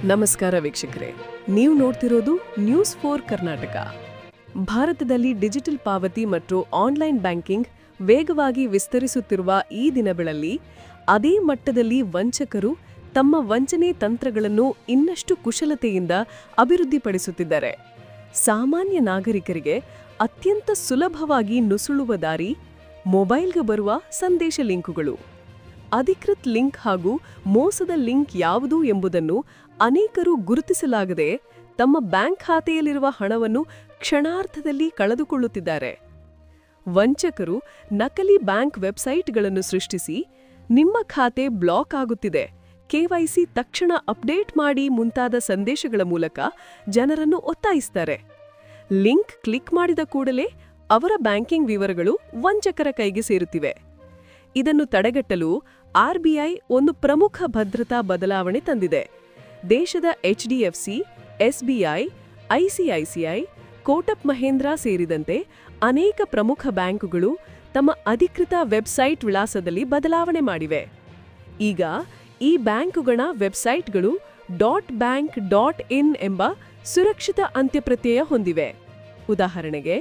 ನಮಸ್ಕಾರ ವೀಕ್ಷಕರೇ, ನೀವು ನೋಡ್ತಿರೋದು ನ್ಯೂಸ್4 ಕರ್ನಾಟಕ. ಭಾರತದಲ್ಲಿ ಡಿಜಿಟಲ್ ಪಾವತಿ ಮತ್ತು ಆನ್ಲೈನ್ ಬ್ಯಾಂಕಿಂಗ್ ವೇಗವಾಗಿ ವಿಸ್ತರಿಸುತ್ತಿರುವ ಈ ದಿನಗಳಲ್ಲಿ ಅದೇ ಮಟ್ಟದಲ್ಲಿ ವಂಚಕರು ತಮ್ಮ ವಂಚನೆ ತಂತ್ರಗಳನ್ನು ಇನ್ನಷ್ಟು ಕುಶಲತೆಯಿಂದ ಅಭಿವೃದ್ಧಿಪಡಿಸುತ್ತಿದ್ದಾರೆ. ಸಾಮಾನ್ಯ ನಾಗರಿಕರಿಗೆ ಅತ್ಯಂತ ಸುಲಭವಾಗಿ ನುಸುಳುವ ದಾರಿ ಮೊಬೈಲ್ಗೆ ಬರುವ ಸಂದೇಶ ಲಿಂಕುಗಳು. ಅಧಿಕೃತ ಲಿಂಕ್ ಹಾಗೂ ಮೋಸದ ಲಿಂಕ್ ಯಾವುದು ಎಂಬುದನ್ನು ಅನೇಕರು ಗುರುತಿಸಲಾಗದೆ ತಮ್ಮ ಬ್ಯಾಂಕ್ ಖಾತೆಯಲ್ಲಿರುವ ಹಣವನ್ನು ಕ್ಷಣಾರ್ಧದಲ್ಲಿ ಕಳೆದುಕೊಳ್ಳುತ್ತಿದ್ದಾರೆ. ವಂಚಕರು ನಕಲಿ ಬ್ಯಾಂಕ್ ವೆಬ್ಸೈಟ್ಗಳನ್ನು ಸೃಷ್ಟಿಸಿ ನಿಮ್ಮ ಖಾತೆ ಬ್ಲಾಕ್ ಆಗುತ್ತಿದೆ, KYC ತಕ್ಷಣ ಅಪ್ಡೇಟ್ ಮಾಡಿ ಮುಂತಾದ ಸಂದೇಶಗಳ ಮೂಲಕ ಜನರನ್ನು ಒತ್ತಾಯಿಸುತ್ತಾರೆ. ಲಿಂಕ್ ಕ್ಲಿಕ್ ಮಾಡಿದ ಕೂಡಲೇ ಅವರ ಬ್ಯಾಂಕಿಂಗ್ ವಿವರಗಳು ವಂಚಕರ ಕೈಗೆ ಸೇರುತ್ತಿವೆ. ಇದನ್ನು ತಡೆಗಟ್ಟಲು RBI ಒಂದು ಪ್ರಮುಖ ಭದ್ರತಾ ಬದಲಾವಣೆ ತಂದಿದೆ. ದೇಶದ HDFC, SBI, ICICI, Kotak Mahendra ಸೇರಿದಂತೆ ಅನೇಕ ಪ್ರಮುಖ ಬ್ಯಾಂಕುಗಳು ತಮ್ಮ ಅಧಿಕೃತ ವೆಬ್ಸೈಟ್ ವಿಳಾಸದಲ್ಲಿ ಬದಲಾವಣೆ ಮಾಡಿವೆ. ಈಗ ಈ ಬ್ಯಾಂಕುಗಳ ವೆಬ್ಸೈಟ್ಗಳು .bank.in ಎಂಬ ಸುರಕ್ಷಿತ ಅಂತ್ಯಪ್ರತ್ಯಯ ಹೊಂದಿವೆ. ಉದಾಹರಣೆಗೆ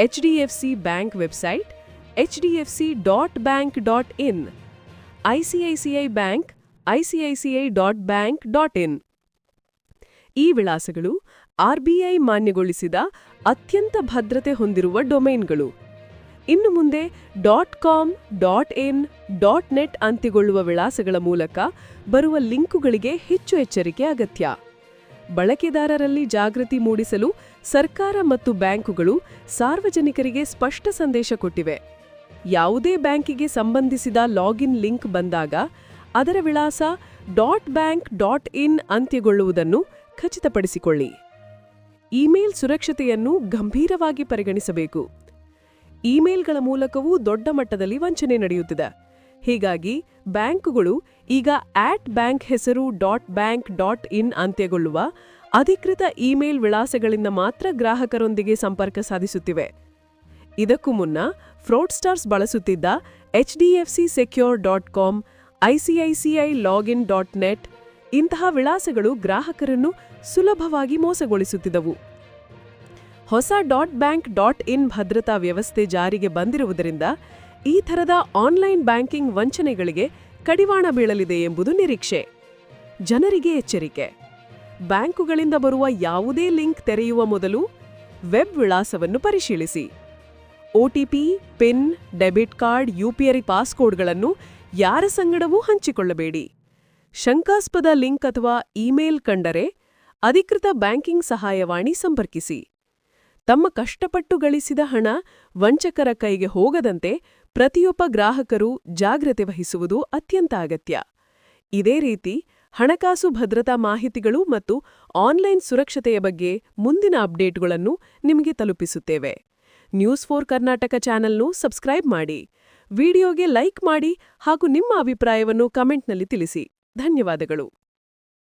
HDFC bank website hdfc.bank.in, ICICI bank ICICI.bank.in. ಈ ವಿಳಾಸಗಳು RBI ಮಾನ್ಯಗೊಳಿಸಿದ ಅತ್ಯಂತ ಭದ್ರತೆ ಹೊಂದಿರುವ ಡೊಮೇನ್ಗಳು. ಇನ್ನು ಮುಂದೆ .com, .in, .net ಅಂತ್ಯಗೊಳ್ಳುವ ವಿಳಾಸಗಳ ಮೂಲಕ ಬರುವ ಲಿಂಕುಗಳಿಗೆ ಹೆಚ್ಚು ಎಚ್ಚರಿಕೆ ಅಗತ್ಯ. ಬಳಕೆದಾರರಲ್ಲಿ ಜಾಗೃತಿ ಮೂಡಿಸಲು ಸರ್ಕಾರ ಮತ್ತು ಬ್ಯಾಂಕುಗಳು ಸಾರ್ವಜನಿಕರಿಗೆ ಸ್ಪಷ್ಟ ಸಂದೇಶ ಕೊಟ್ಟಿವೆ. ಯಾವುದೇ ಬ್ಯಾಂಕಿಗೆ ಸಂಬಂಧಿಸಿದ ಲಾಗಿನ್ ಲಿಂಕ್ ಬಂದಾಗ ಅದರ ವಿಳಾಸ .bank.in ಅಂತ್ಯಗೊಳ್ಳುವುದನ್ನು ಖಚಿತಪಡಿಸಿಕೊಳ್ಳಿ. ಇಮೇಲ್ ಸುರಕ್ಷತೆಯನ್ನು ಗಂಭೀರವಾಗಿ ಪರಿಗಣಿಸಬೇಕು. ಇಮೇಲ್ಗಳ ಮೂಲಕವೂ ದೊಡ್ಡ ಮಟ್ಟದಲ್ಲಿ ವಂಚನೆ ನಡೆಯುತ್ತಿದೆ. ಹೀಗಾಗಿ ಬ್ಯಾಂಕುಗಳು ಈಗ @ಬ್ಯಾಂಕ್ ಹೆಸರು .bank.in ಅಂತ್ಯಗೊಳ್ಳುವ ಅಧಿಕೃತ ಇಮೇಲ್ ವಿಳಾಸಗಳಿಂದ ಮಾತ್ರ ಗ್ರಾಹಕರೊಂದಿಗೆ ಸಂಪರ್ಕ ಸಾಧಿಸುತ್ತಿವೆ. ಇದಕ್ಕೂ ಮುನ್ನ ಫ್ರಾಡ್ಸ್ಟರ್ಸ್ ಬಳಸುತ್ತಿದ್ದ HDFCSecure.com, ICICI login.net ಇಂತಹ ವಿಳಾಸಗಳು ಗ್ರಾಹಕರನ್ನು ಸುಲಭವಾಗಿ ಮೋಸಗೊಳಿಸುತ್ತಿದ್ದವು. ಹೊಸ .bank.in ಭದ್ರತಾ ವ್ಯವಸ್ಥೆ ಜಾರಿಗೆ ಬಂದಿರುವುದರಿಂದ ಈ ಥರದ ಆನ್ಲೈನ್ ಬ್ಯಾಂಕಿಂಗ್ ವಂಚನೆಗಳಿಗೆ ಕಡಿವಾಣ ಬೀಳಲಿದೆ ಎಂಬುದು ನಿರೀಕ್ಷೆ. ಜನರಿಗೆ ಎಚ್ಚರಿಕೆ: ಬ್ಯಾಂಕುಗಳಿಂದ ಬರುವ ಯಾವುದೇ ಲಿಂಕ್ ತೆರೆಯುವ ಮೊದಲು ವೆಬ್ ವಿಳಾಸವನ್ನು ಪರಿಶೀಲಿಸಿ. OTP, pin, debit card, UPI ಪಾಸ್ಕೋಡ್ಗಳನ್ನು ಯಾರ ಸಂಗಡವೂ ಹಂಚಿಕೊಳ್ಳಬೇಡಿ. ಶಂಕಾಸ್ಪದ ಲಿಂಕ್ ಅಥವಾ ಇಮೇಲ್ ಕಂಡರೆ ಅಧಿಕೃತ ಬ್ಯಾಂಕಿಂಗ್ ಸಹಾಯವಾಣಿ ಸಂಪರ್ಕಿಸಿ. ತಮ್ಮ ಕಷ್ಟಪಟ್ಟು ಗಳಿಸಿದ ಹಣ ವಂಚಕರ ಕೈಗೆ ಹೋಗದಂತೆ ಪ್ರತಿಯೊಬ್ಬ ಗ್ರಾಹಕರು ಜಾಗ್ರತೆ ವಹಿಸುವುದು ಅತ್ಯಂತ ಅಗತ್ಯ. ಇದೇ ರೀತಿ ಹಣಕಾಸು ಭದ್ರತಾ ಮಾಹಿತಿಗಳು ಮತ್ತು ಆನ್ಲೈನ್ ಸುರಕ್ಷತೆಯ ಬಗ್ಗೆ ಮುಂದಿನ ಅಪ್ಡೇಟ್ಗಳನ್ನು ನಿಮಗೆ ತಲುಪಿಸುತ್ತೇವೆ. ನ್ಯೂಸ್4 ಕರ್ನಾಟಕ ಚಾನೆಲ್ನು ಸಬ್ಸ್ಕ್ರೈಬ್ ಮಾಡಿ, ವಿಡಿಯೋಗೆ ಲೈಕ್ ಮಾಡಿ ಹಾಗೂ ನಿಮ್ಮ ಅಭಿಪ್ರಾಯವನ್ನು ಕಮೆಂಟ್ನಲ್ಲಿ ತಿಳಿಸಿ. ಧನ್ಯವಾದಗಳು.